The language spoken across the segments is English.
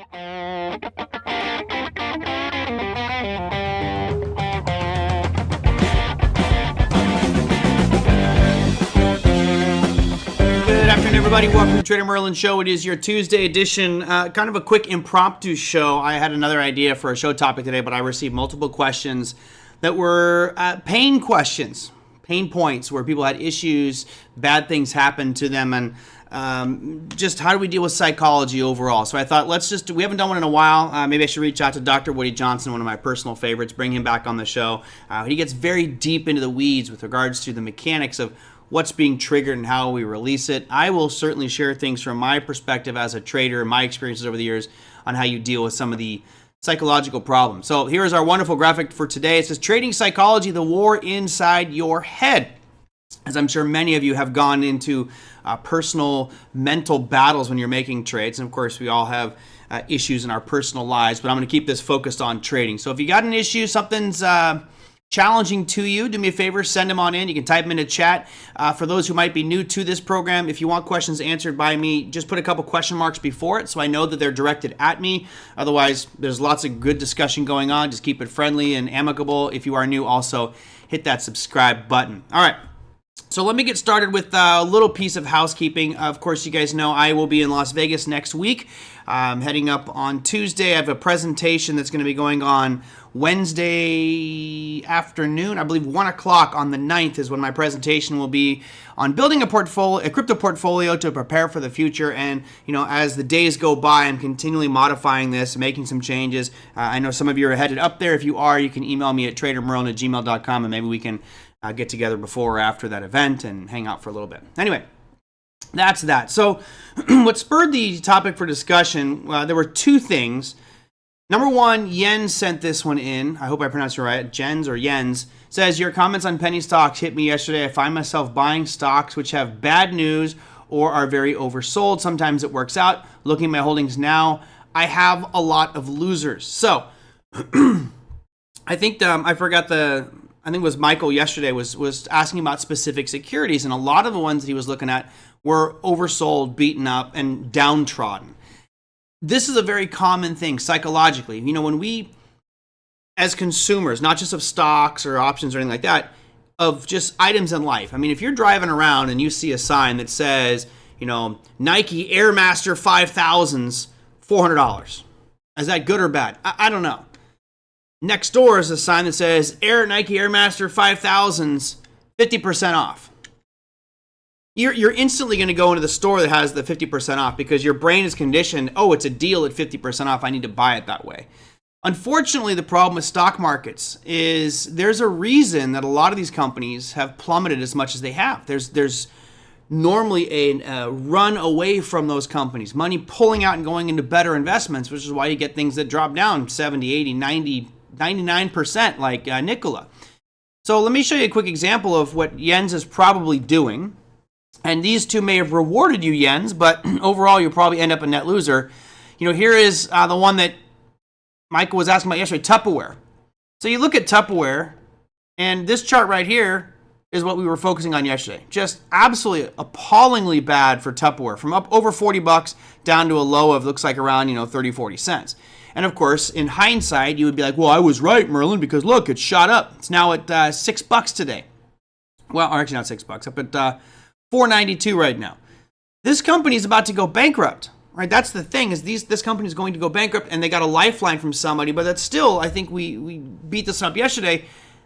Good afternoon, everybody. Welcome to Trader Merlin Show. It is your Tuesday edition, kind of a quick impromptu show. I had another idea for a show topic today, but I received multiple questions that were pain questions, pain points where people had issues, bad things happened to them, and just how do we deal with psychology overall. So I thought, we haven't done one in a while. Maybe I should reach out to Dr. Woody Johnson, one of my personal favorites, bring him back on the show. He gets very deep into the weeds with regards to the mechanics of what's being triggered and how we release it. I will certainly share things from my perspective as a trader and my experiences over the years on how you deal with some of the psychological problems. So here's our wonderful graphic for today. It says, Trading Psychology, the War Inside Your Head. As I'm sure many of you have gone into personal mental battles when you're making trades. And of course, we all have issues in our personal lives, but I'm going to keep this focused on trading. So if you got an issue, something's challenging to you, do me a favor, send them on in. You can type them in a chat. For those who might be new to this program, if you want questions answered by me, just put a couple question marks before it so I know that they're directed at me. Otherwise, there's lots of good discussion going on. Just keep it friendly and amicable. If you are new, also hit that subscribe button. All right. So let me get started with a little piece of housekeeping. Of course, you guys know I will be in Las Vegas next week. Heading up on Tuesday. I have a presentation that's going to be going on Wednesday afternoon. I believe 1 o'clock on the 9th is when my presentation will be on building a crypto portfolio to prepare for the future. And, you know, as the days go by, I'm continually modifying this, making some changes. I know some of you are headed up there. If you are, you can email me at TraderMerlin@gmail.com and maybe we can get together before or after that event and hang out for a little bit. Anyway, that's that. So what spurred the topic for discussion, there were two things. Number one, Jens sent this one in. I hope I pronounced it right. Jens says, your comments on penny stocks hit me yesterday. I find myself buying stocks which have bad news or are very oversold. Sometimes it works out. Looking at my holdings now, I have a lot of losers. So I think I think it was Michael yesterday was asking about specific securities, and a lot of the ones that he was looking at were oversold, beaten up, and downtrodden. This is a very common thing psychologically. You know, when we, as consumers, not just of stocks or options or anything like that, of just items in life. I mean, if you're driving around and you see a sign that says, you know, Nike Airmaster 5000s, $400. Is that good or bad? I don't know. Next door is a sign that says Nike Airmaster 5000s, 50% off. You're instantly going to go into the store that has the 50% off because your brain is conditioned, oh, it's a deal at 50% off, I need to buy it that way. Unfortunately, the problem with stock markets is there's a reason that a lot of these companies have plummeted as much as they have. There's normally a run away from those companies, money pulling out and going into better investments, which is why you get things that drop down 70, 80, 90, 99% like Nikola. So let me show you a quick example of what Jens is probably doing. And these two may have rewarded you, Jens, but overall you'll probably end up a net loser. You know, here is the one that Michael was asking about yesterday, Tupperware. So you look at Tupperware, and this chart right here is what we were focusing on yesterday. Just absolutely appallingly bad for Tupperware, from up over $40 down to a low of looks like around 30, 40 cents. And of course, in hindsight, you would be like, well, I was right, Merlin, because look, it shot up. It's now at $6 today. Well, or actually not $6, up at $4.92 right now. This company is about to go bankrupt, right? That's the thing, is this company is going to go bankrupt, and they got a lifeline from somebody, but that's still, I think we beat this up yesterday.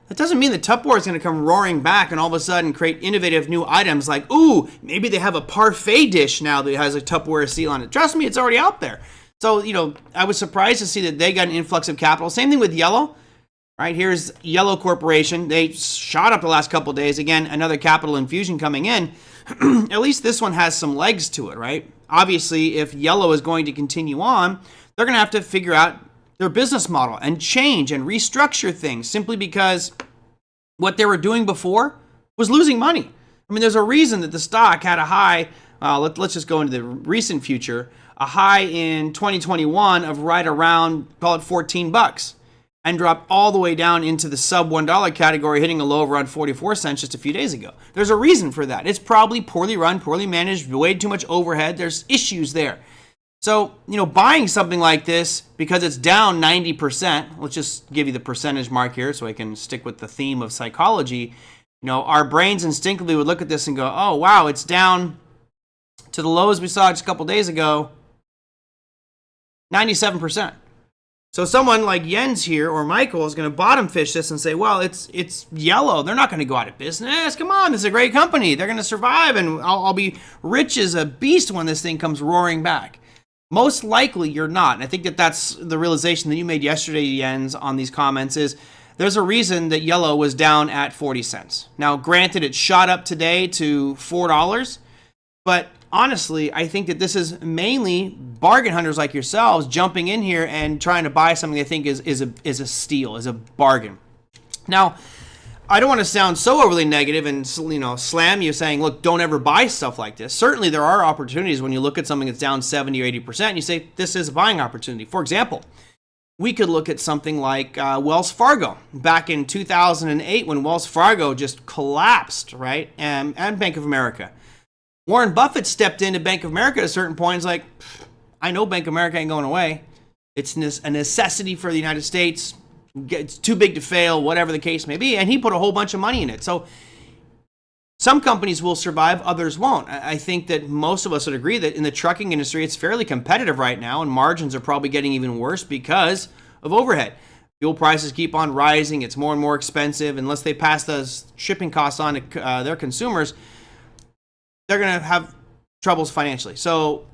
That doesn't mean that Tupperware is going to come roaring back and all of a sudden create innovative new items like, ooh, maybe they have a parfait dish now that has a Tupperware seal on it. Trust me, it's already out there. So, I was surprised to see that they got an influx of capital. Same thing with Yellow, right? Here's Yellow Corporation. They shot up the last couple of days. Again, another capital infusion coming in. At least this one has some legs to it, right? Obviously, if Yellow is going to continue on, they're going to have to figure out their business model and change and restructure things simply because what they were doing before was losing money. I mean, there's a reason that the stock had a high, let's just go into the recent future, a high in 2021 of right around, call it $14, and dropped all the way down into the sub $1 category, hitting a low of around 44 cents just a few days ago. There's a reason for that. It's probably poorly run, poorly managed, way too much overhead. There's issues there. So, buying something like this because it's down 90%, let's just give you the percentage mark here so I can stick with the theme of psychology. Our brains instinctively would look at this and go, oh, wow, it's down to the lows we saw just a couple days ago, 97%. So someone like Jens here or Michael is going to bottom fish this and say, well, it's yellow. They're not going to go out of business. Come on, this is a great company. They're going to survive, and I'll be rich as a beast when this thing comes roaring back. Most likely you're not. And I think that's the realization that you made yesterday, Jens, on these comments is there's a reason that yellow was down at 40 cents. Now, granted, it shot up today to $4, but honestly, I think that this is mainly bargain hunters like yourselves jumping in here and trying to buy something they think is a steal, is a bargain. Now, I don't want to sound so overly negative and slam you saying, look, don't ever buy stuff like this. Certainly there are opportunities when you look at something that's down 70 or 80% and you say this is a buying opportunity. For example, we could look at something like Wells Fargo back in 2008 when Wells Fargo just collapsed, right? And Bank of America. Warren Buffett stepped into Bank of America at a certain point. He's like, I know Bank of America ain't going away. It's a necessity for the United States. It's too big to fail, whatever the case may be. And he put a whole bunch of money in it. So some companies will survive, others won't. I think that most of us would agree that in the trucking industry, it's fairly competitive right now, and margins are probably getting even worse because of overhead. Fuel prices keep on rising. It's more and more expensive. Unless they pass those shipping costs on to their consumers, they're going to have troubles financially. So,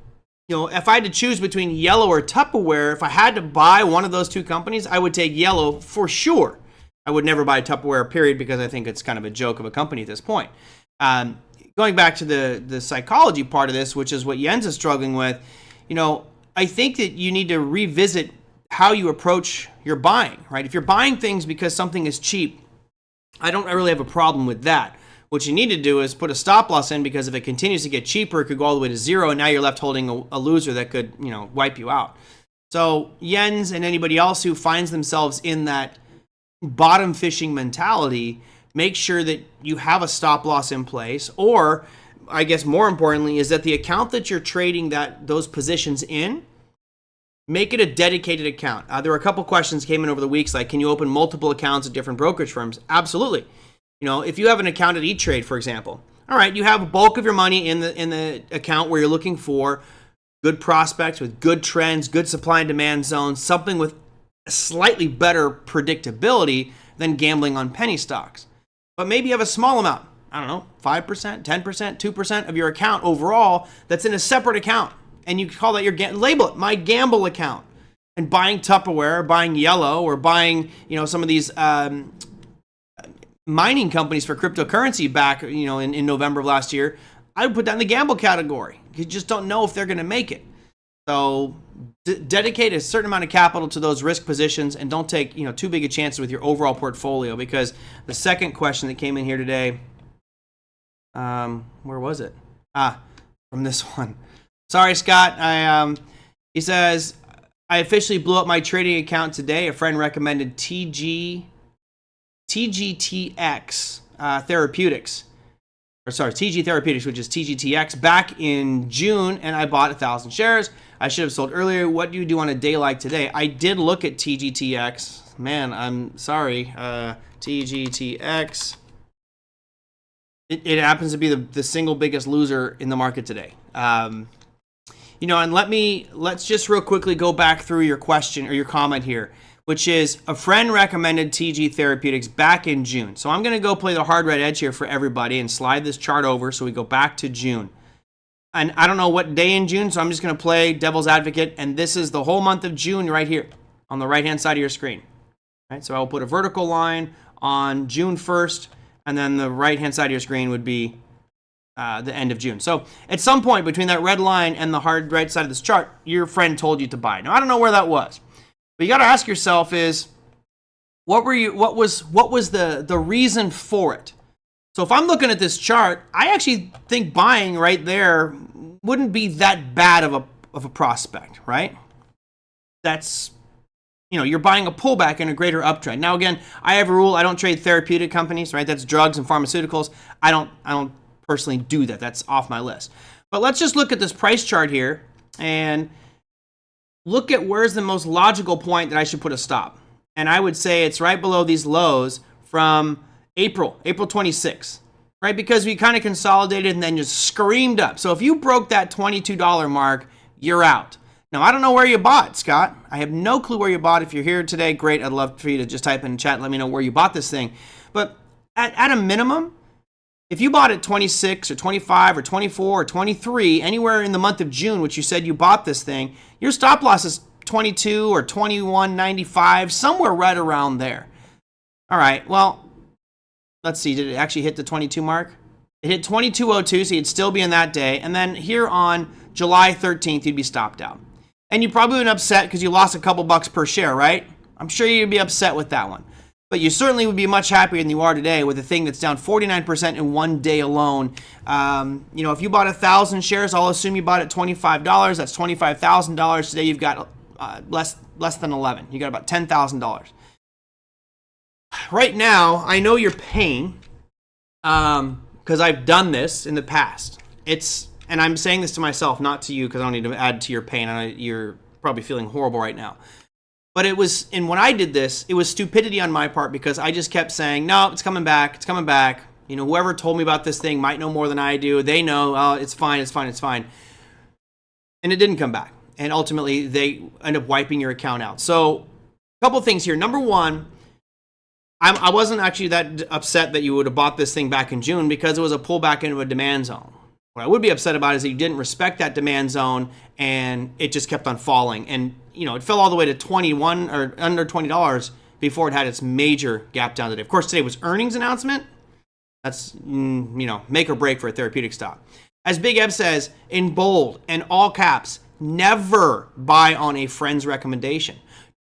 if I had to choose between yellow or Tupperware, if I had to buy one of those two companies, I would take yellow for sure. I would never buy Tupperware, period, because I think it's kind of a joke of a company at this point. Going back to the psychology part of this, which is what Jens is struggling with, I think that you need to revisit how you approach your buying, right? If you're buying things because something is cheap, I don't really have a problem with that. What you need to do is put a stop loss in, because if it continues to get cheaper, it could go all the way to zero, and now you're left holding a loser that could, wipe you out. So Jens and anybody else who finds themselves in that bottom fishing mentality, make sure that you have a stop loss in place, or I guess more importantly is that the account that you're trading those positions in, make it a dedicated account. There were a couple questions came in over the weeks, like, can you open multiple accounts at different brokerage firms? Absolutely. If you have an account at E-Trade, for example, all right, you have a bulk of your money in the account where you're looking for good prospects with good trends, good supply and demand zones, something with slightly better predictability than gambling on penny stocks. But maybe you have a small amount, I don't know, 5%, 10%, 2% of your account overall that's in a separate account. And you call that label it my gamble account. And buying Tupperware, or buying yellow, or buying, some of these mining companies for cryptocurrency back, in November of last year, I would put that in the gamble category. You just don't know if they're going to make it. So dedicate a certain amount of capital to those risk positions, and don't take, too big a chance with your overall portfolio, because the second question that came in here today, where was it? From this one. Sorry, Scott. He says, I officially blew up my trading account today. A friend recommended TGTX Therapeutics, TG Therapeutics, which is TGTX, back in June, and I bought 1,000 shares. I should have sold earlier. What do you do on a day like today? I did look at TGTX. Man, I'm sorry. TGTX. It happens to be the single biggest loser in the market today. And let's just real quickly go back through your question or your comment here, which is a friend recommended TG Therapeutics back in June. So I'm going to go play the hard red edge here for everybody and slide this chart over so we go back to June. And I don't know what day in June, so I'm just going to play devil's advocate, and this is the whole month of June right here on the right-hand side of your screen. Right? So I'll put a vertical line on June 1st, and then the right-hand side of your screen would be the end of June. So at some point between that red line and the hard right side of this chart, your friend told you to buy. Now, I don't know where that was. But you got to ask yourself is, what was the reason for it? So if I'm looking at this chart, I actually think buying right there wouldn't be that bad of a prospect, right? That's, you're buying a pullback in a greater uptrend. Now again, I have a rule, I don't trade therapeutic companies, right? That's drugs and pharmaceuticals. I don't personally do that. That's off my list. But let's just look at this price chart here, and look at where's the most logical point that I should put a stop. And I would say it's right below these lows from April 26th, right? Because we kind of consolidated and then just screamed up. So if you broke that $22 mark, you're out. Now, I don't know where you bought, Scott. I have no clue where you bought. If you're here today, great. I'd love for you to just type in the chat and let me know where you bought this thing. But at a minimum, if you bought at 26 or 25 or 24 or 23, anywhere in the month of June, which you said you bought this thing, your stop loss is 22 or 21.95, somewhere right around there. All right, well, let's see. Did it actually hit the 22 mark? It hit 22.02, so you'd still be in that day. And then here on July 13th, you'd be stopped out. And you'd probably been upset because you lost a couple bucks per share, right? I'm sure you'd be upset with that one. But you certainly would be much happier than you are today with a thing that's down 49% in one day alone. If you bought 1,000 shares, I'll assume you bought at $25. That's $25,000. Today you've got less than 11. You got about $10,000. Right now, I know you're paying because I've done this in the past. And I'm saying this to myself, not to you, because I don't need to add to your pain. You're probably feeling horrible right now. But and when I did this, it was stupidity on my part because I just kept saying, no, it's coming back, it's coming back. Whoever told me about this thing might know more than I do. They know, oh, it's fine, it's fine, it's fine. And it didn't come back. And ultimately, they end up wiping your account out. So a couple things here. Number one, I wasn't actually that upset that you would have bought this thing back in June because it was a pullback into a demand zone. What I would be upset about is that you didn't respect that demand zone and it just kept on falling. And, it fell all the way to 21 or under $20 before it had its major gap down today. Of course, today was earnings announcement. That's, make or break for a therapeutic stock. As Big Eb says in bold and all caps, never buy on a friend's recommendation.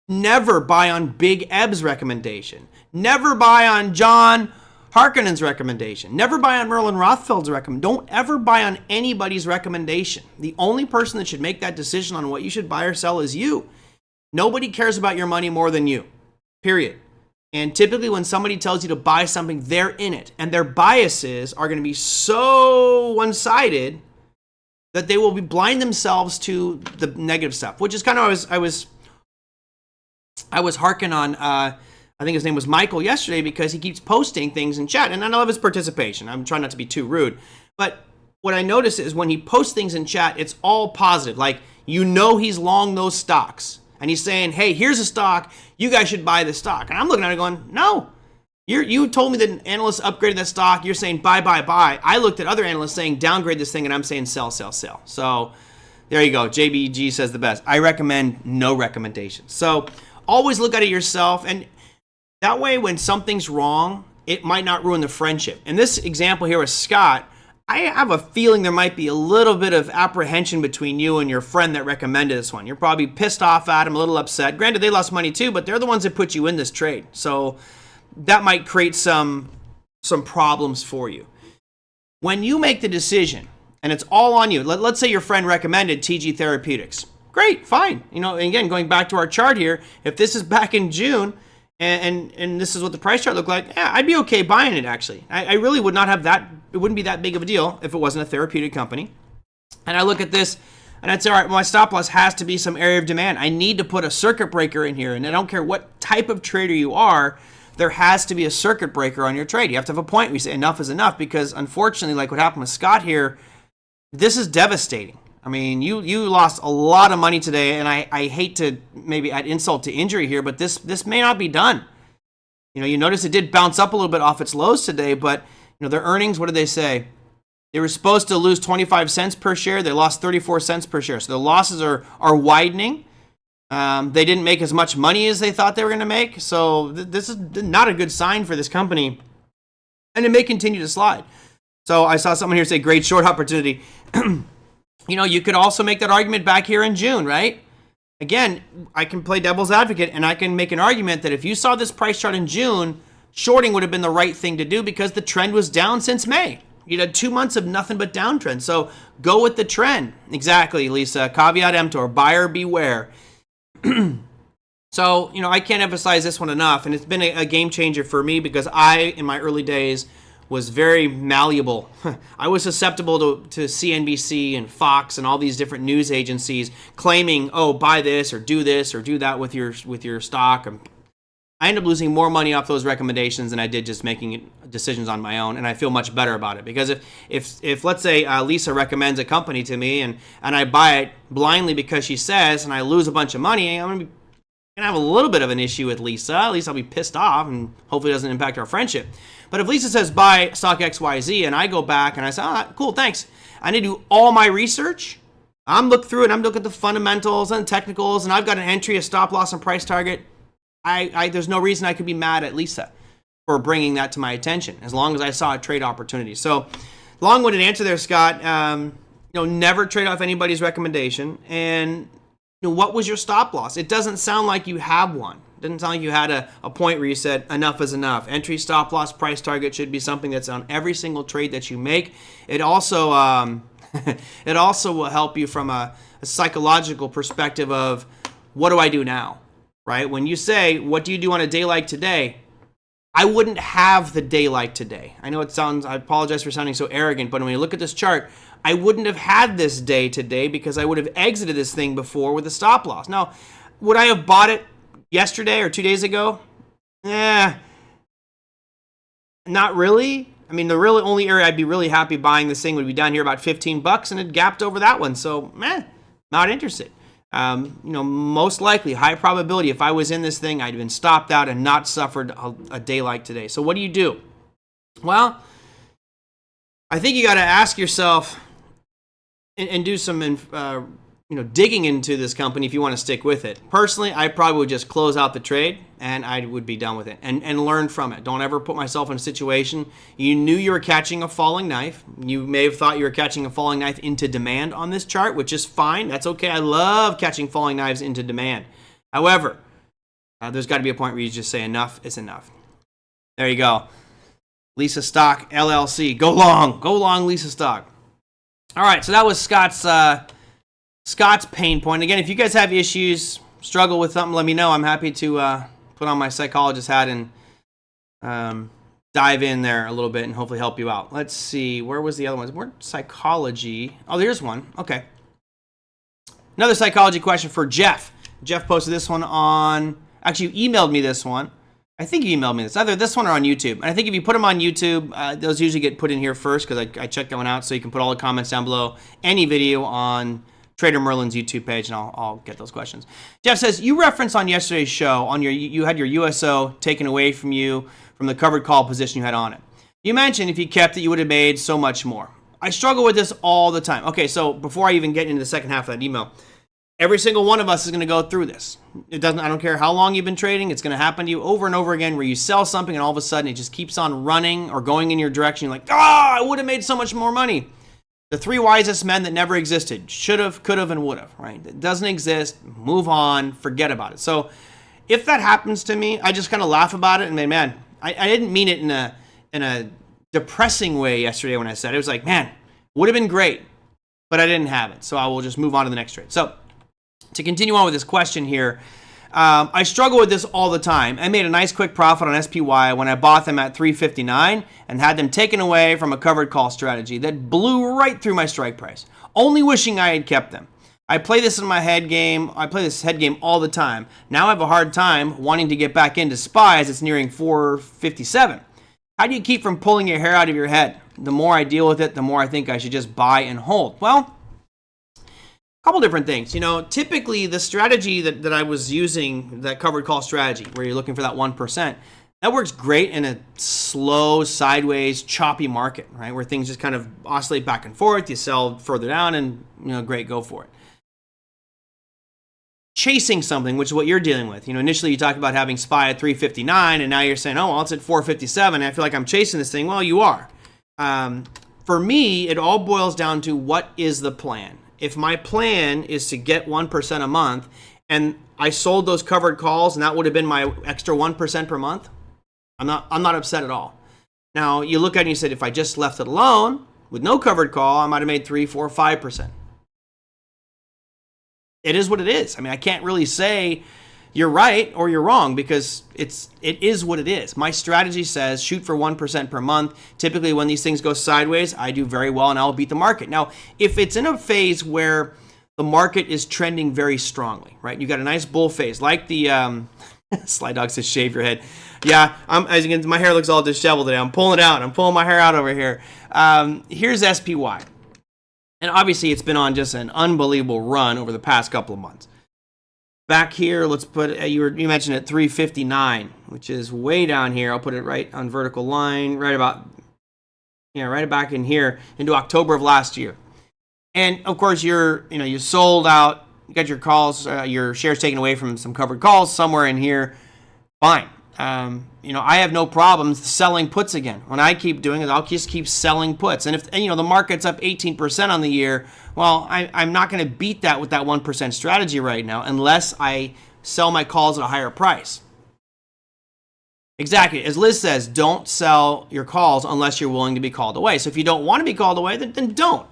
Never buy on Big Eb's recommendation. Never buy on John Harkonnen's recommendation. Never buy on Merlin Rothfeld's recommendation. Don't ever buy on anybody's recommendation. The only person that should make that decision on what you should buy or sell is you. Nobody cares about your money more than you, period. And typically when somebody tells you to buy something, they're in it. And their biases are going to be so one-sided that they will be blind themselves to the negative stuff, which is kind of I was harking on I think his name was Michael yesterday because he keeps posting things in chat. And I love his participation. I'm trying not to be too rude. But what I notice is when he posts things in chat, it's all positive. Like, he's long those stocks. And he's saying, hey, here's a stock. You guys should buy this stock. And I'm looking at it going, no. You told me that analysts upgraded that stock. You're saying buy, buy, buy. I looked at other analysts saying downgrade this thing, and I'm saying sell, sell, sell. So there you go. JBG says the best. I recommend no recommendations. So always look at it yourself. And that way, when something's wrong, it might not ruin the friendship. In this example here with Scott, I have a feeling there might be a little bit of apprehension between you and your friend that recommended this one. You're probably pissed off at him, a little upset. Granted, they lost money too, but they're the ones that put you in this trade. So that might create some problems for you. When you make the decision, and it's all on you, let's say your friend recommended TG Therapeutics. Great, fine. Again, going back to our chart here, if this is back in June, and this is what the price chart looked like, yeah, I'd be okay buying it, actually. I really would not have that. It wouldn't be that big of a deal if it wasn't a therapeutic company. And I look at this, and I'd say, all right, my stop loss has to be some area of demand. I need to put a circuit breaker in here. And I don't care what type of trader you are, there has to be a circuit breaker on your trade. You have to have a point where you say enough is enough, because unfortunately, like what happened with Scott here, this is devastating. I mean, you lost a lot of money today, and I hate to maybe add insult to injury here, but this may not be done. You notice it did bounce up a little bit off its lows today, but their earnings, what did they say? They were supposed to lose 25 cents per share. They lost 34 cents per share. So the losses are widening. They didn't make as much money as they thought they were going to make. So this is not a good sign for this company, and it may continue to slide. So I saw someone here say, great short opportunity. You could also make that argument back here in June, right? Again, I can play devil's advocate, and I can make an argument that if you saw this price chart in June, shorting would have been the right thing to do because the trend was down since May. You had 2 months of nothing but downtrend. So go with the trend. Exactly, Lisa. Caveat emptor, buyer beware. So, I can't emphasize this one enough, and it's been a game changer for me because I, in my early days, was very malleable. I was susceptible to CNBC and Fox and all these different news agencies claiming, oh, buy this or do that with your stock. And I ended up losing more money off those recommendations than I did just making decisions on my own, and I feel much better about it. Because if let's say Lisa recommends a company to me and I buy it blindly because she says, and I lose a bunch of money, I'm gonna have a little bit of an issue with Lisa. At least I'll be pissed off, and hopefully it doesn't impact our friendship. But if Lisa says buy stock XYZ and I go back and I say, oh, cool, thanks, I need to do all my research. I'm looking through it. I'm looking at the fundamentals and technicals, and I've got an entry, a stop loss, and price target. There's no reason I could be mad at Lisa for bringing that to my attention, as long as I saw a trade opportunity. So, long-winded answer there, Scott. Never trade off anybody's recommendation. And what was your stop loss? It doesn't sound like you have one. It doesn't sound like you had a point where you said enough is enough. Entry, stop loss, price target should be something that's on every single trade that you make. It also it also will help you from a psychological perspective of, what do I do now? Right? When you say, what do you do on a day like today? I wouldn't have the day like today. I know I apologize for sounding so arrogant, but when you look at this chart, I wouldn't have had this day today because I would have exited this thing before with a stop loss. Now, would I have bought it yesterday or 2 days ago? Not really. I mean, the really only area I'd be really happy buying this thing would be down here about $15, and it gapped over that one. So, not interested. Most likely, high probability, if I was in this thing, I'd have been stopped out and not suffered a day like today. So what do you do? Well, I think you got to ask yourself and do some digging into this company if you want to stick with it. Personally, I probably would just close out the trade and I would be done with it and learn from it. Don't ever put myself in a situation. You knew you were catching a falling knife. You may have thought you were catching a falling knife into demand on this chart, which is fine. That's okay. I love catching falling knives into demand. However, there's got to be a point where you just say enough is enough. There you go. Lisa Stock LLC. Go long, Lisa Stock. All right, so that was Scott's pain point. Again, if you guys have issues, struggle with something, let me know. I'm happy to put on my psychologist hat and dive in there a little bit and hopefully help you out. Let's see, where was the other one? More psychology. Oh, there's one. Okay. Another psychology question for Jeff. Jeff posted this one actually, you emailed me this one. I think you emailed me this. Either this one or on YouTube. And I think if you put them on YouTube, those usually get put in here first because I checked that one out. So you can put all the comments down below. Any video on Trader Merlin's YouTube page, and I'll get those questions. Jeff says, you referenced on yesterday's show, you had your USO taken away from you from the covered call position you had on it. You mentioned if you kept it, you would have made so much more. I struggle with this all the time. Okay, so before I even get into the second half of that email, every single one of us is going to go through this. I don't care how long you've been trading. It's going to happen to you over and over again where you sell something and all of a sudden it just keeps on running or going in your direction. You're like, I would have made so much more money. The three wisest men that never existed. Should have, could have, and would have, right? It doesn't exist. Move on. Forget about it. So if that happens to me, I just kind of laugh about it and man, I didn't mean it in a depressing way yesterday when I said it. It was like, man, would have been great, but I didn't have it. So I will just move on to the next trade. So to continue on with this question here, I struggle with this all the time. I made a nice quick profit on SPY when I bought them at $3.59 and had them taken away from a covered call strategy that blew right through my strike price, only wishing I had kept them. I play this in my head game. I play this head game all the time. Now I have a hard time wanting to get back into SPY as it's nearing $4.57. How do you keep from pulling your hair out of your head? The more I deal with it, the more I think I should just buy and hold. Well, couple different things. Typically the strategy that I was using, that covered call strategy, where you're looking for that 1%, that works great in a slow, sideways, choppy market, right? Where things just kind of oscillate back and forth. You sell further down and, great, go for it. Chasing something, which is what you're dealing with. Initially you talked about having SPY at 359 and now you're saying, oh, well, it's at 457 and I feel like I'm chasing this thing. Well, you are. For me, it all boils down to what is the plan? If my plan is to get 1% a month and I sold those covered calls and that would have been my extra 1% per month, I'm not upset at all. Now you look at it and you said, if I just left it alone with no covered call, I might have made 3, 4, 5%. It is what it is. I mean, I can't really say you're right or you're wrong, because it is what it is. My strategy says shoot for 1% per month. Typically when these things go sideways, I do very well and I'll beat the market. Now, if it's in a phase where the market is trending very strongly, right? You got a nice bull phase, like the Sly Dog says shave your head. Yeah, as you can, my hair looks all disheveled today. I'm pulling it out. I'm pulling my hair out over here. Here's SPY. And obviously it's been on just an unbelievable run over the past couple of months. Back here, let's put, you mentioned at 359, which is way down here. I'll put it right on vertical line, right back in here into October of last year. And of course, you sold out, you got your calls, your shares taken away from some covered calls somewhere in here. Fine. I have no problems selling puts again. When I keep doing it, I'll just keep selling puts. And if the market's up 18% on the year, well, I'm not going to beat that with that 1% strategy right now unless I sell my calls at a higher price. Exactly. As Liz says, don't sell your calls unless you're willing to be called away. So if you don't want to be called away, then don't.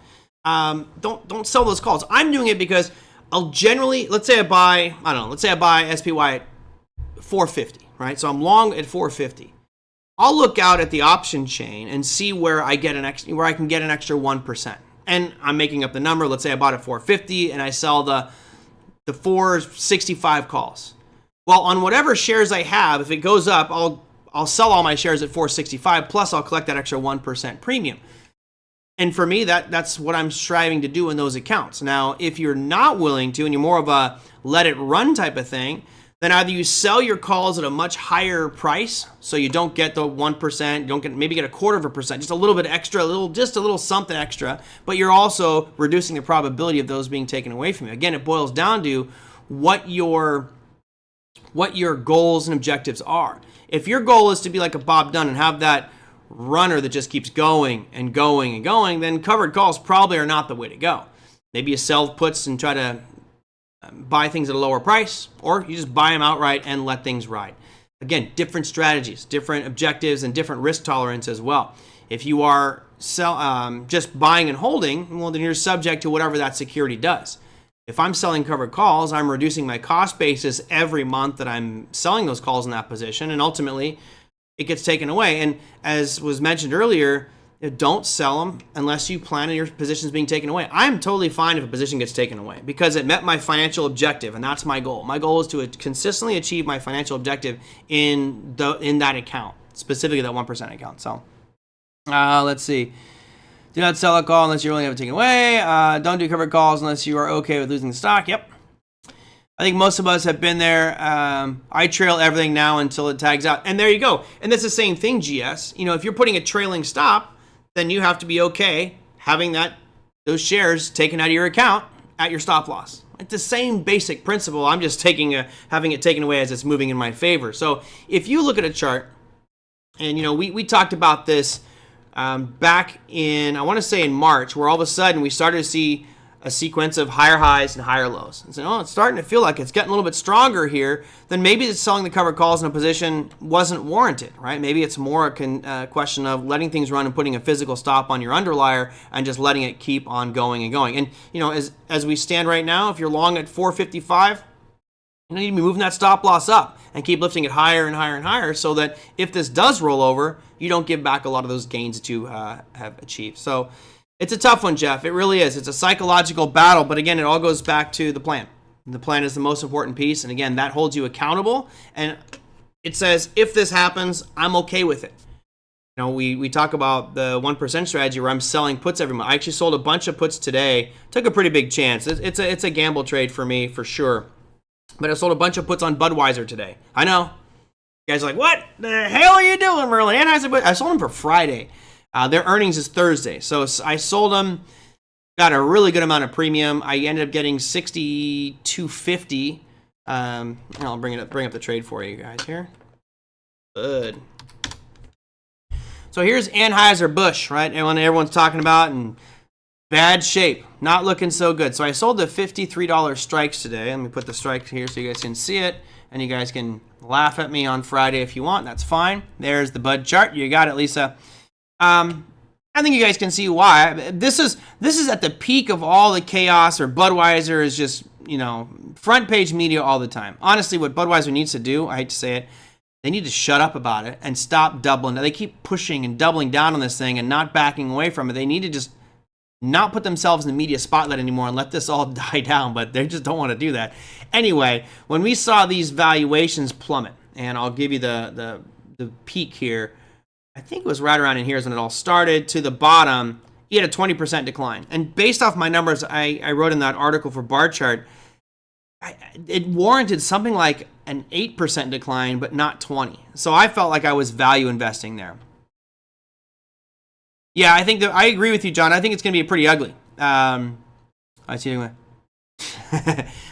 Don't sell those calls. I'm doing it because I'll generally, let's say I buy SPY at 450, right? So I'm long at 450. I'll look out at the option chain and see where I can get an extra 1%. And I'm making up the number. Let's say I bought at 450 and I sell the 465 calls. Well, on whatever shares I have, if it goes up, I'll sell all my shares at 465, plus I'll collect that extra 1% premium. And for me, that's what I'm striving to do in those accounts. Now, if you're not willing to and you're more of a let it run type of thing, then either you sell your calls at a much higher price, so you don't get the 1%, you don't get maybe get a 1/4%, just a little bit extra, just a little something extra, but you're also reducing the probability of those being taken away from you. Again, it boils down to what your goals and objectives are. If your goal is to be like a Bob Dunn and have that runner that just keeps going and going and going, then covered calls probably are not the way to go. Maybe you sell puts and try to buy things at a lower price, or you just buy them outright and let things ride. Again, different strategies, different objectives, and different risk tolerance as well. If you are just buying and holding, well, then you're subject to whatever that security does. If I'm selling covered calls, I'm reducing my cost basis every month that I'm selling those calls in that position, and ultimately it gets taken away. And as was mentioned earlier, don't sell them unless you plan on your positions being taken away. I'm totally fine if a position gets taken away because it met my financial objective, and that's my goal. My goal is to consistently achieve my financial objective in that account, specifically that 1% account. So let's see. Do not sell a call unless you really have it taken away. Don't do covered calls unless you are okay with losing the stock. Yep. I think most of us have been there. I trail everything now until it tags out. And there you go. And that's the same thing, GS. If you're putting a trailing stop, then you have to be okay having those shares taken out of your account at your stop loss. It's the same basic principle. I'm just having it taken away as it's moving in my favor. So if you look at a chart, and we talked about this back in, I want to say in March, where all of a sudden we started to see a sequence of higher highs and higher lows. And so, it's starting to feel like it's getting a little bit stronger here. Then maybe it's selling the covered calls in a position wasn't warranted, right? Maybe it's more a question of letting things run and putting a physical stop on your underlier and just letting it keep on going and going. And as we stand right now, if you're long at 455, you need to be moving that stop loss up and keep lifting it higher and higher and higher, so that if this does roll over, you don't give back a lot of those gains that you have achieved. So it's a tough one, Jeff. It really is. It's a psychological battle, but again, it all goes back to the plan. The plan is the most important piece, and again, that holds you accountable, and it says, if this happens, I'm okay with it. We talk about the 1% strategy where I'm selling puts every month. I actually sold a bunch of puts today. Took a pretty big chance. It's a gamble trade for me, for sure. But I sold a bunch of puts on Budweiser today. I know. You guys are like, what the hell are you doing, Merlin? AnheuserBusch. I sold them for Friday. Their earnings is Thursday. So I sold them, got a really good amount of premium. I ended up getting $62.50. I'll bring up the trade for you guys here. Good. So here's AnheuserBusch, right? And when everyone's talking about in bad shape, not looking so good. So I sold the $53 strikes today. Let me put the strike here so you guys can see it, and you guys can laugh at me on Friday if you want. That's fine. There's the Bud chart. You got it, Lisa. I think you guys can see why. This is at the peak of all the chaos, or Budweiser is just front page media all the time. Honestly, what Budweiser needs to do, I hate to say it, they need to shut up about it and stop doubling. They keep pushing and doubling down on this thing and not backing away from it. They need to just not put themselves in the media spotlight anymore and let this all die down, but they just don't want to do that. Anyway, when we saw these valuations plummet, and I'll give you the peak here, I think it was right around in here is when it all started, to the bottom, you had a 20% decline. And based off my numbers I wrote in that article for Bar Chart, it warranted something like an 8% decline, but not 20. So I felt like I was value investing there. Yeah, I think that I agree with you, John. I think it's going to be pretty ugly. I see. Anyway.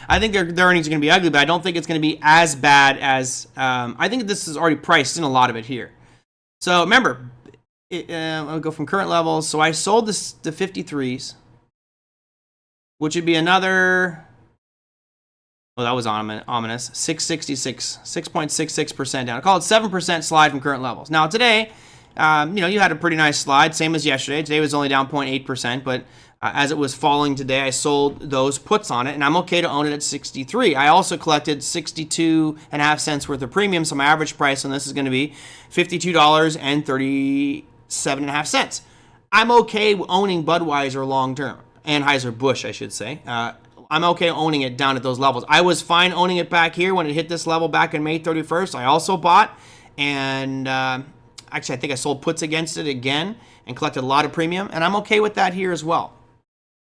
I think their earnings are going to be ugly, but I don't think it's going to be as bad as. I think this is already priced in a lot of it here. So remember, I'll go from current levels. So I sold the 53s, which would be another. Oh, that was ominous. 666, 6.66% down. I call it 7% slide from current levels. Now today, you had a pretty nice slide, same as yesterday. Today was only down 0.8%, but as it was falling today, I sold those puts on it, and I'm okay to own it at 63. I also collected 62.5 worth of premium, so my average price on this is going to be $52.37.5. I'm okay owning Budweiser long term, AnheuserBusch, I should say. I'm okay owning it down at those levels. I was fine owning it back here when it hit this level back on May 31st. I also bought, and actually I think I sold puts against it again and collected a lot of premium, and I'm okay with that here as well.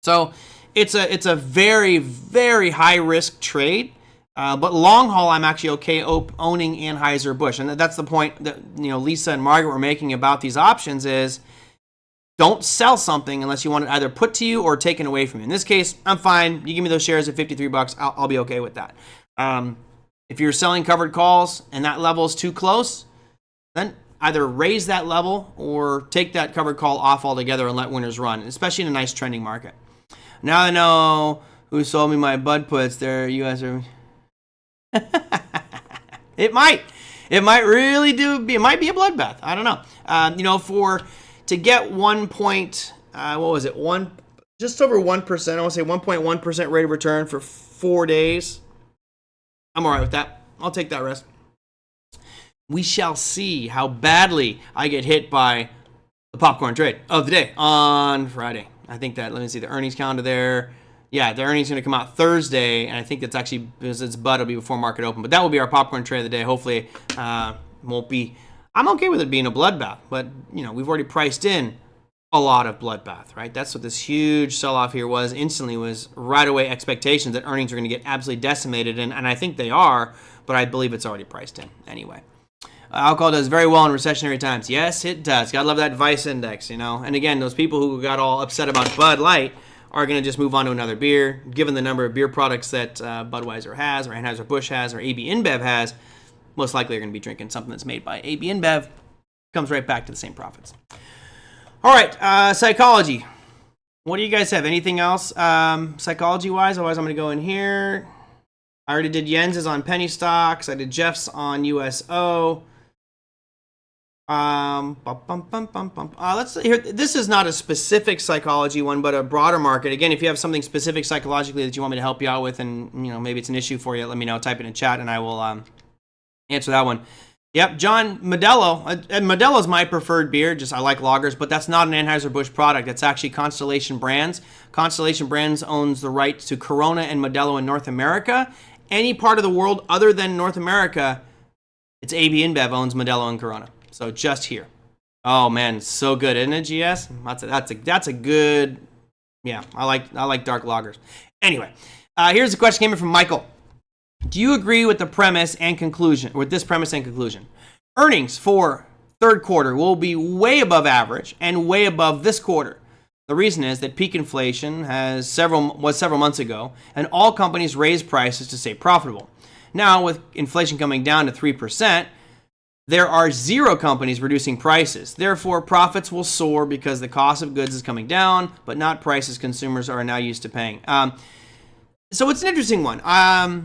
So it's a very, very high risk trade, but long haul I'm actually okay owning Anheuser-Busch, and that's the point that Lisa and Margaret were making about these options is don't sell something unless you want it either put to you or taken away from you. In this case, I'm fine. You give me those shares at $53, I'll be okay with that. If you're selling covered calls and that level is too close, then either raise that level or take that covered call off altogether and let winners run, especially in a nice trending market. Now I know who sold me my Bud puts. They're U.S. It might really do. It might be a bloodbath. I don't know. To get just over 1%. I want to say 1.1% rate of return for 4 days. I'm all right with that. I'll take that risk. We shall see how badly I get hit by the popcorn trade of the day on Friday. I think that, let me see the earnings calendar there. Yeah, the earnings going to come out Thursday, and I think that's actually, because it's Bud, it'll be before market open. But that will be our popcorn trade of the day. Hopefully, won't be. I'm okay with it being a bloodbath, but we've already priced in a lot of bloodbath, right? That's what this huge sell-off here was. Instantly was right away expectations that earnings are going to get absolutely decimated, and I think they are, but I believe it's already priced in anyway. Alcohol does very well in recessionary times. Yes, it does. Gotta love that Vice Index, And again, those people who got all upset about Bud Light are going to just move on to another beer. Given the number of beer products that Budweiser has, or Anheuser-Busch has, or AB InBev has, most likely are going to be drinking something that's made by AB InBev. Comes right back to the same profits. All right, psychology. What do you guys have? Anything else psychology-wise? Otherwise, I'm going to go in here. I already did Jens's on penny stocks. I did Jeff's on USO. Let's here. This is not a specific psychology one, but a broader market. Again, if you have something specific psychologically that you want me to help you out with, and maybe it's an issue for you, let me know. Type it in chat, and I will answer that one. Yep, John, Modelo. Modelo is my preferred beer. I like lagers, but that's not an Anheuser-Busch product. It's actually Constellation Brands. Constellation Brands owns the rights to Corona and Modelo in North America. Any part of the world other than North America, it's AB InBev owns Modelo and Corona. So just here. Oh man, so good, isn't it, GS? That's a good. Yeah, I like dark lagers. Anyway, here's a question came in from Michael. Do you agree with the premise and conclusion? With this premise and conclusion, earnings for third quarter will be way above average and way above this quarter. The reason is that peak inflation was several months ago, and all companies raised prices to stay profitable. Now, with inflation coming down to 3%. There are 0 companies reducing prices. Therefore, profits will soar because the cost of goods is coming down, but not prices consumers are now used to paying. So it's an interesting one. I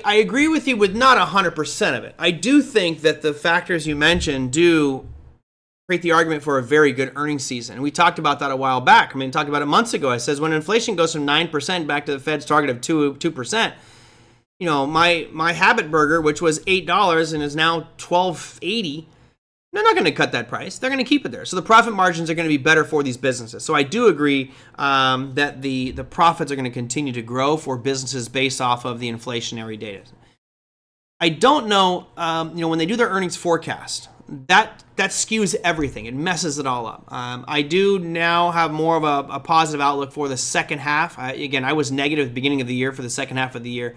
agree with you with not 100% of it. I do think that the factors you mentioned do create the argument for a very good earnings season. And we talked about that a while back. I mean, talked about it months ago. I says when inflation goes from 9% back to the Fed's target of 2%, you know, my Habit Burger, which was $8 and is now $12.80, they're not going to cut that price. They're going to keep it there. So the profit margins are going to be better for these businesses. So I do agree that the profits are going to continue to grow for businesses based off of the inflationary data. I don't know, you know, when they do their earnings forecast, that skews everything. It messes it all up. I do now have more of a positive outlook for the second half. Again, I was negative at the beginning of the year for the second half of the year,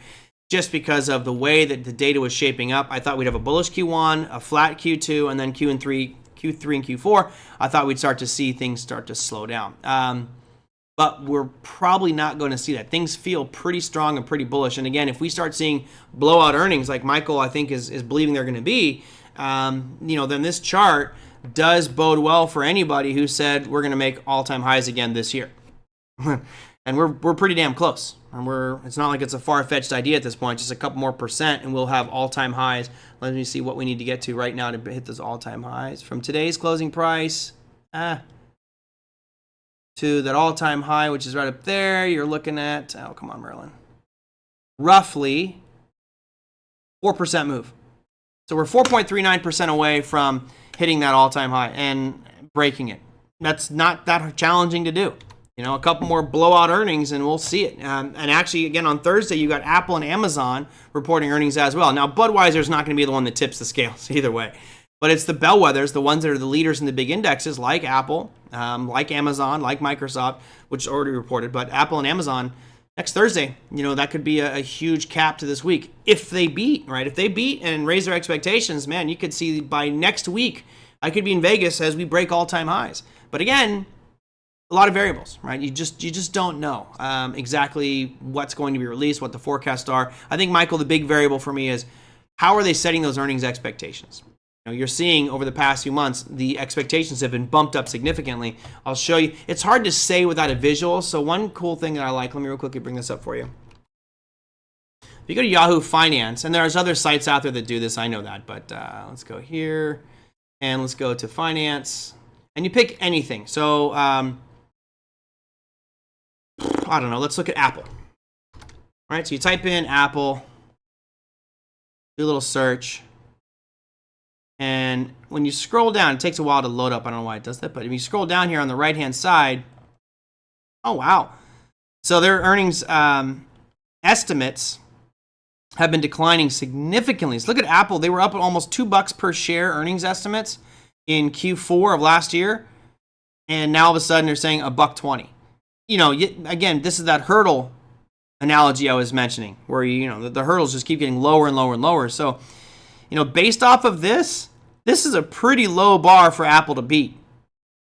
just because of the way that the data was shaping up. I thought we'd have a bullish Q1, a flat Q2, and then Q3 and Q4, I thought we'd start to see things start to slow down. But we're probably not going to see that. Things feel pretty strong and pretty bullish. And again, if we start seeing blowout earnings like Michael, I think, is believing they're going to be, you know, then this chart does bode well for anybody who said we're going to make all-time highs again this year. And we're pretty damn close. And it's not like it's a far-fetched idea at this point, just a couple more percent and we'll have all-time highs. Let me see what we need to get to right now to hit those all-time highs. From today's closing price to that all-time high, which is right up there, you're looking at, oh, come on, Merlin, roughly 4% move. So we're 4.39% away from hitting that all-time high and breaking it. That's not that challenging to do. You know, a couple more blowout earnings and we'll see it. And actually, again, on Thursday, you got Apple and Amazon reporting earnings as well. Now, Budweiser's not going to be the one that tips the scales either way. But it's the bellwethers, the ones that are the leaders in the big indexes, like Apple, like Amazon, like Microsoft, which already reported. But Apple and Amazon, next Thursday, you know, that could be a huge cap to this week. If they beat, right? If they beat and raise their expectations, man, you could see by next week, I could be in Vegas as we break all-time highs. But again, a lot of variables, right? You just don't know exactly what's going to be released, what the forecasts are. I think, Michael, the big variable for me is how are they setting those earnings expectations? You know, you're seeing over the past few months, the expectations have been bumped up significantly. I'll show you. It's hard to say without a visual. So one cool thing that I like, let me real quickly bring this up for you. If you go to Yahoo Finance, and there's other sites out there that do this, I know that, but let's go here and let's go to Finance, and you pick anything. So I don't know, let's look at Apple. All right, so you type in Apple, do a little search, and when you scroll down, it takes a while to load up. I don't know why it does that, but if you scroll down here on the right-hand side, oh, wow. So their earnings estimates have been declining significantly. So look at Apple. They were up at almost $2 per share earnings estimates in Q4 of last year, and now all of a sudden they're saying $1.20. You know, again, this is that hurdle analogy I was mentioning, where you know the hurdles just keep getting lower and lower and lower. So, you know, based off of this is a pretty low bar for Apple to beat.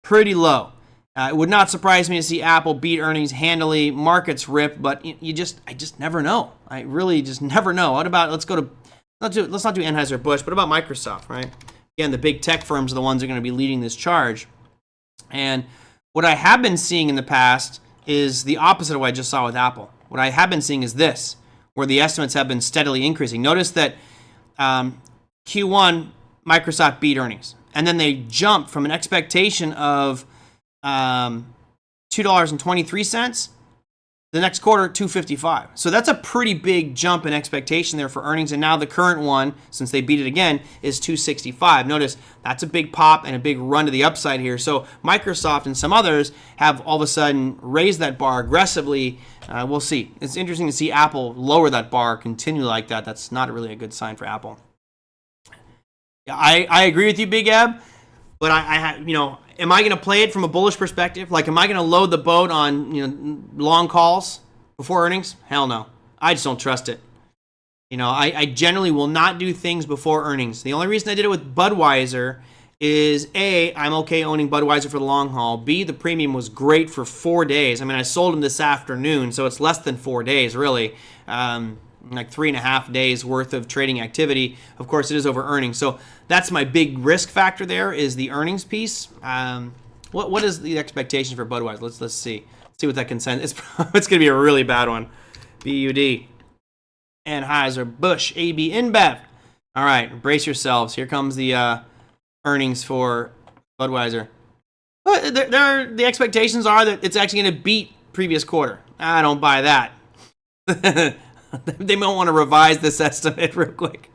Pretty low. It would not surprise me to see Apple beat earnings handily, markets rip, but I just never know. I really just never know. What about let's not do AnheuserBusch, but about Microsoft, right? Again, the big tech firms are the ones that are going to be leading this charge, and what I have been seeing in the past is the opposite of what I just saw with Apple. What I have been seeing is this, where the estimates have been steadily increasing. Notice that Q1, Microsoft beat earnings, and then they jumped from an expectation of $2.23, the next quarter, $2.55. So that's a pretty big jump in expectation there for earnings. And now the current one, since they beat it again, is $2.65. Notice that's a big pop and a big run to the upside here. So Microsoft and some others have all of a sudden raised that bar aggressively. We'll see. It's interesting to see Apple lower that bar, continue like that. That's not really a good sign for Apple. I agree with you, Big Ab, but am I going to play it from a bullish perspective? Like, am I going to load the boat on, long calls before earnings? Hell no. I just don't trust it. I generally will not do things before earnings. The only reason I did it with Budweiser is A, I'm okay owning Budweiser for the long haul. B, the premium was great for 4 days. I mean, I sold them this afternoon, so it's less than 4 days, really. Like 3.5 days worth of trading activity. Of course, it is over earnings. So that's my big risk factor there, is the earnings piece. What is the expectation for Budweiser? Let's see. Let's see what that consensus is. It's going to be a really bad one. BUD. AnheuserBusch. AB InBev. All right, brace yourselves. Here comes the earnings for Budweiser. But the expectations are that it's actually going to beat previous quarter. I don't buy that. They might want to revise this estimate real quick.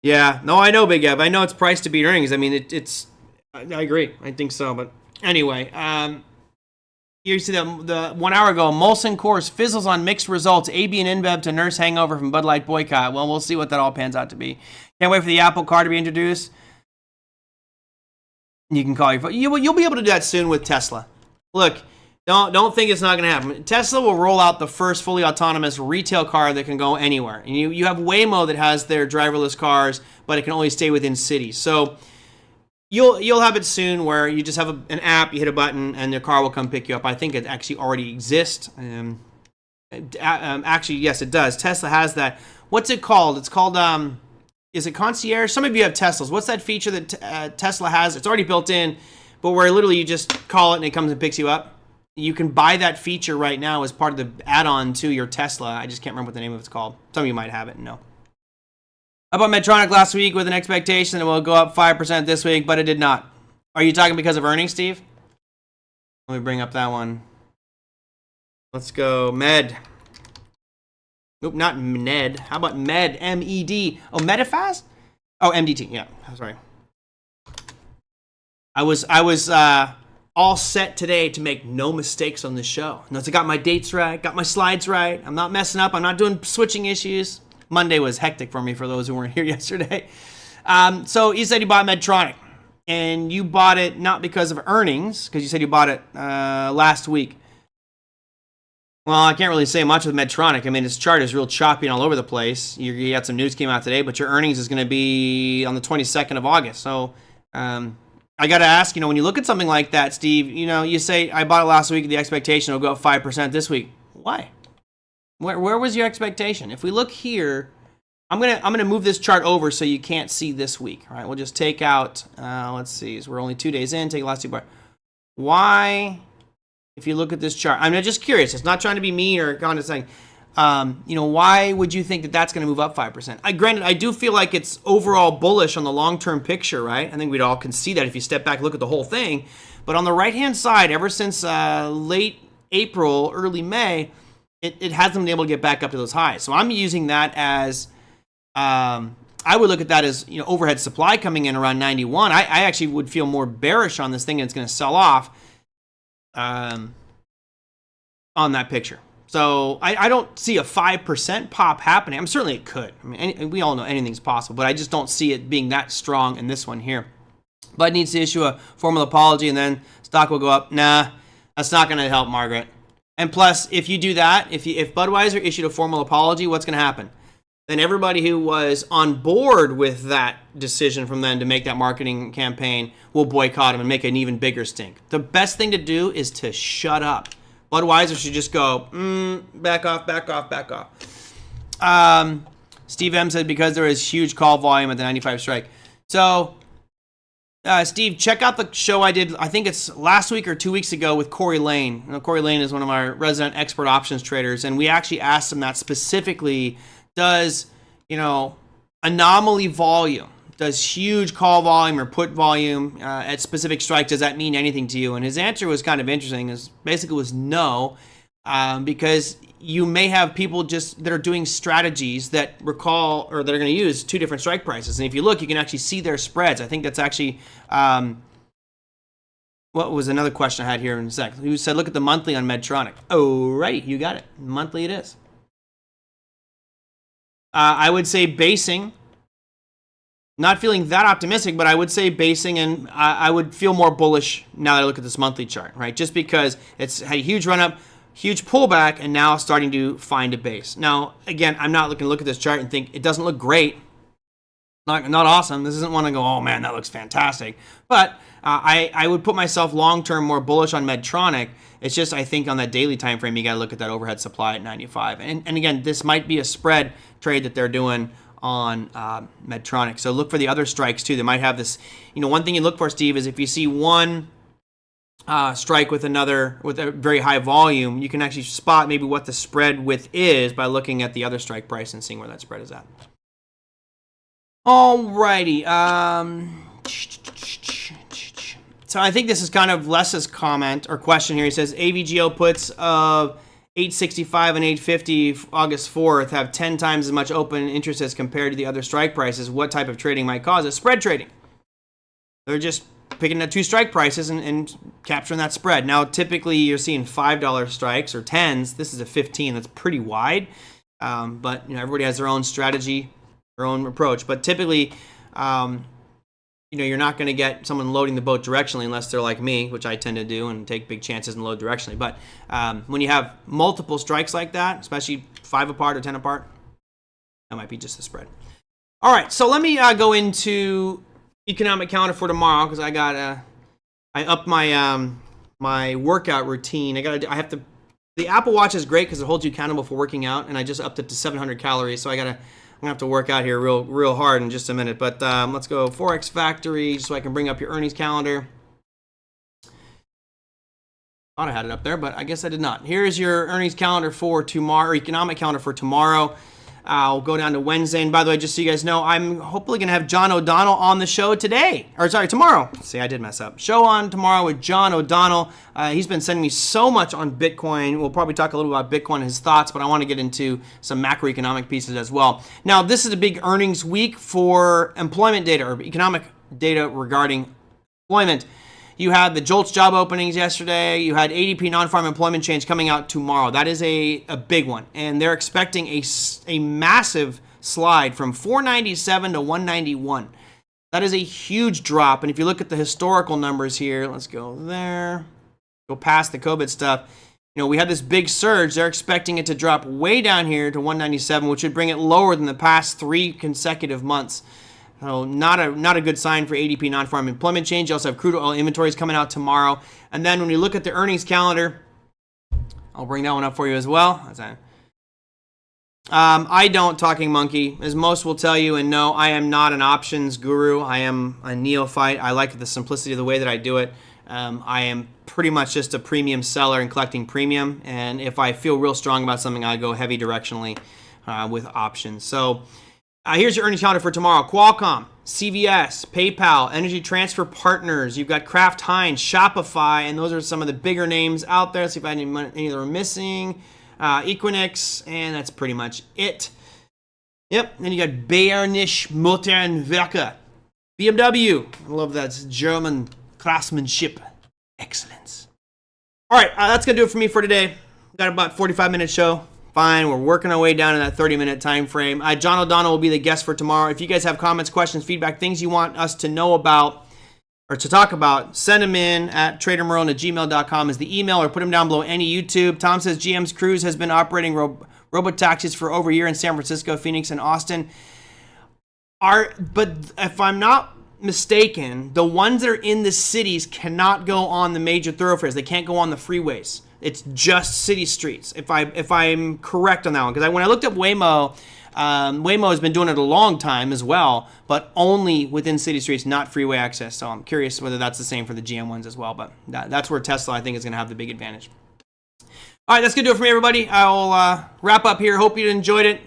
Yeah, no, I know, Big Ev. I know it's priced to beat earnings. I mean, it's. I agree. I think so. But anyway, you see the 1 hour ago, Molson Coors fizzles on mixed results. AB and InBev to nurse hangover from Bud Light boycott. Well, we'll see what that all pans out to be. Can't wait for the Apple Car to be introduced. You can call your phone. You'll be able to do that soon with Tesla. Look, don't think it's not going to happen. Tesla will roll out the first fully autonomous retail car that can go anywhere. And you have Waymo that has their driverless cars, but it can only stay within cities. So you'll have it soon where you just have an app, you hit a button, and their car will come pick you up. I think it actually already exists. Actually, yes, it does. Tesla has that. What's it called? It's called, is it Concierge? Some of you have Teslas. What's that feature that Tesla has? It's already built in, but where literally you just call it and it comes and picks you up. You can buy that feature right now as part of the add-on to your Tesla. I just can't remember what the name of it's called. Some of you might have it and know. How about Medtronic last week with an expectation that it will go up 5% this week, but it did not. Are you talking because of earnings, Steve? Let me bring up that one. Let's go Med. Nope, not Ned. How about Med? M-E-D. Oh, Medifast? Oh, MDT. Yeah, sorry. I was all set today to make no mistakes on this show. Notice I got my dates right, got my slides right. I'm not messing up. I'm not doing switching issues. Monday was hectic for me for those who weren't here yesterday. So you said you bought Medtronic, and you bought it not because of earnings, because you said you bought it last week. Well, I can't really say much with Medtronic. I mean, its chart is real choppy and all over the place. You had some news came out today, but your earnings is going to be on the 22nd of August. So I got to ask, when you look at something like that, Steve, you say, I bought it last week, the expectation will go up 5% this week. Why? Where was your expectation? If we look here, I'm gonna move this chart over so you can't see this week. All right, we'll just take out, let's see, so we're only 2 days in, take the last 2 bars. Why, if you look at this chart, I'm just curious, it's not trying to be mean or condescending. Why would you think that that's going to move up 5%? Granted, I do feel like it's overall bullish on the long-term picture, right? I think we'd all can see that if you step back, look at the whole thing. But on the right-hand side, ever since late April, early May, it hasn't been able to get back up to those highs. So I'm using that as, I would look at that as, overhead supply coming in around 91. I actually would feel more bearish on this thing and it's going to sell off on that picture. So I don't see a 5% pop happening. Certainly it could. I mean, we all know anything's possible, but I just don't see it being that strong in this one here. Bud needs to issue a formal apology and then stock will go up. Nah, that's not going to help, Margaret. And plus, if you do that, if Budweiser issued a formal apology, what's going to happen? Then everybody who was on board with that decision from them to make that marketing campaign will boycott them and make an even bigger stink. The best thing to do is to shut up. Budweiser should just go, back off, back off, back off. Steve M said because there is huge call volume at the 95 strike. So, Steve, check out the show I did, I think it's last week or 2 weeks ago with Corey Lane. Corey Lane is one of our resident expert options traders, and we actually asked him that specifically, does, anomaly volume, does huge call volume or put volume at specific strike, does that mean anything to you? And his answer was kind of interesting. Basically was no, because you may have people just that are doing strategies that recall or that are going to use 2 different strike prices. And if you look, you can actually see their spreads. I think that's actually, what was another question I had here in a sec? Who said, look at the monthly on Medtronic. Oh, right, you got it. Monthly it is. I would say basing. Not feeling that optimistic, but I would say basing, and I would feel more bullish now that I look at this monthly chart, right? Just because it's had a huge run up, huge pullback, and now starting to find a base. Now, again, I'm not looking to look at this chart and think it doesn't look great, not awesome. This isn't one to go, oh man, that looks fantastic. But I would put myself long-term more bullish on Medtronic. It's just, I think on that daily time frame, you got to look at that overhead supply at 95. And again, this might be a spread trade that they're doing on Medtronic. So look for the other strikes too. They might have this, one thing you look for, Steve, is if you see one strike with another, with a very high volume, you can actually spot maybe what the spread width is by looking at the other strike price and seeing where that spread is at. Alrighty. So I think this is kind of Les's comment or question here. He says AVGO puts of 865 and 850 August 4th have 10 times as much open interest as compared to the other strike prices. What type of trading might cause it? Spread trading. They're just picking the two strike prices and capturing that spread. Now, typically you're seeing $5 strikes or 10s. This is a 15. That's pretty wide. But everybody has their own strategy, their own approach. But typically, you're not going to get someone loading the boat directionally unless they're like me, which I tend to do and take big chances and load directionally. But when you have multiple strikes like that, especially 5 apart or 10 apart, that might be just the spread. All right, so let me go into economic calendar for tomorrow because I upped my my workout routine. The Apple Watch is great because it holds you accountable for working out, and I just upped it to 700 calories. So I'm gonna have to work out here real hard in just a minute. But let's go Forex Factory just so I can bring up your earnings calendar. Thought I had it up there, but I guess I did not. Here's your earnings calendar for tomorrow, or economic calendar for tomorrow. I'll go down to Wednesday. And by the way, just so you guys know, I'm hopefully going to have John O'Donnell on the show tomorrow. See, I did mess up. Show on tomorrow with John O'Donnell. He's been sending me so much on Bitcoin. We'll probably talk a little about Bitcoin and his thoughts, but I want to get into some macroeconomic pieces as well. Now, this is a big earnings week for employment data or economic data regarding employment. You had the JOLTS job openings yesterday. You had ADP non-farm employment change coming out tomorrow. That is a big one. And they're expecting a massive slide from 497 to 191. That is a huge drop. And if you look at the historical numbers here, let's go there. Go past the COVID stuff. We had this big surge. They're expecting it to drop way down here to 197, which would bring it lower than the past 3 consecutive months. So not a good sign for ADP non-farm employment change. You also have crude oil inventories coming out tomorrow. And then when you look at the earnings calendar, I'll bring that one up for you as well. I don't, Talking Monkey, as most will tell you, and no, I am not an options guru. I am a neophyte. I like the simplicity of the way that I do it. I am pretty much just a premium seller and collecting premium. And if I feel real strong about something, I go heavy directionally with options. So here's your earnings calendar for tomorrow. Qualcomm, CVS, PayPal, Energy Transfer Partners. You've got Kraft Heinz, Shopify, and those are some of the bigger names out there. Let's see if I had any that were missing. Equinix, and that's pretty much it. Yep, then you got Bayernische Motorenwerke. BMW. I love that. It's German craftsmanship. Excellence. All right, that's going to do it for me for today. We've got about a 45-minute show. Fine, we're working our way down in that 30-minute time frame. John O'Donnell will be the guest for tomorrow. If you guys have comments, questions, feedback, things you want us to know about or to talk about, send them in at TraderMerlin@gmail.com is the email, or put them down below any YouTube. Tom says GM's Cruise has been operating robo-taxis for over a year in San Francisco, Phoenix, and Austin. But if I'm not mistaken, the ones that are in the cities cannot go on the major thoroughfares. They can't go on the freeways. It's just city streets, if I'm correct on that one. Because when I looked up Waymo, Waymo has been doing it a long time as well, but only within city streets, not freeway access. So I'm curious whether that's the same for the GM ones as well. But that's where Tesla, I think, is going to have the big advantage. All right, that's going to do it for me, everybody. I'll wrap up here. Hope you enjoyed it.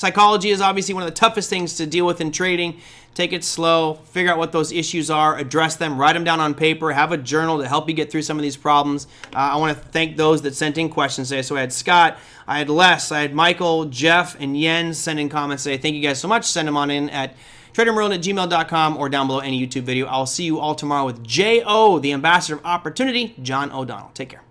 Psychology is obviously one of the toughest things to deal with in trading. Take it slow, figure out what those issues are, address them, write them down on paper, have a journal to help you get through some of these problems. I want to thank those that sent in questions today. So I had Scott, I had Les, I had Michael, Jeff, and Jens send in comments today. Thank you guys so much. Send them on in at TraderMerlin@gmail.com or down below any YouTube video. I'll see you all tomorrow with J.O., the ambassador of opportunity, John O'Donnell. Take care.